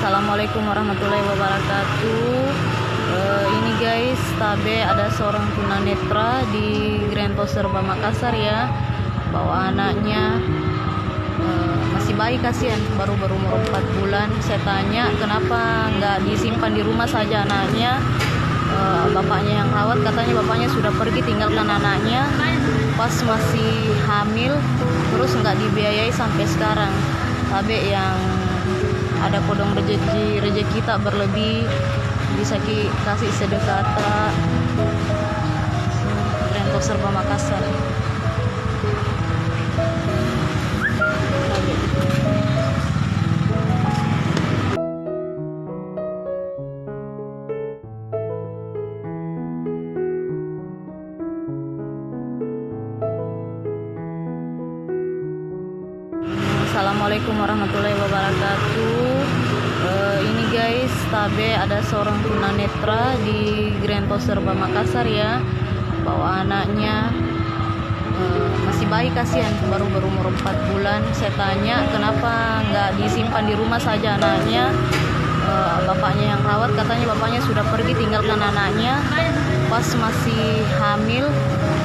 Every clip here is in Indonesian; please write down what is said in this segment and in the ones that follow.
Assalamualaikum warahmatullahi wabarakatuh. Ini guys, Tabe ada seorang tunanetra di Grand Serba Makassar ya, bawa anaknya. Masih bayi, kasihan, baru umur 4 bulan. Saya tanya kenapa nggak disimpan di rumah saja anaknya. Bapaknya yang rawat, katanya bapaknya sudah pergi tinggalkan anaknya pas masih hamil, terus nggak dibiayai sampai sekarang. Tabe yang ada kodong rezeki tak berlebih, bisa kasih sedekah tak. Grand Serba Makassar. Assalamualaikum warahmatullahi wabarakatuh. Ini guys, Tabe ada seorang tunanetra di Grand Serba Makassar ya, bawa anaknya. Masih bayi, kasihan, baru umur 4 bulan. Saya tanya kenapa nggak disimpan di rumah saja anaknya. Bapaknya yang rawat, katanya bapaknya sudah pergi tinggalkan anaknya pas masih hamil,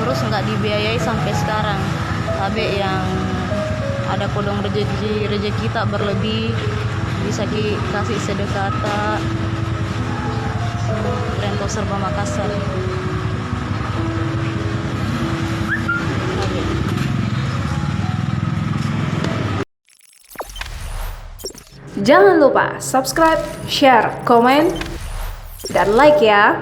terus nggak dibiayai sampai sekarang. Tabe yang ada kodong rezeki tak berlebih, bisa kasih sedekah tak. Grand Serba Makassar. Jangan lupa subscribe, share, komen, dan like ya.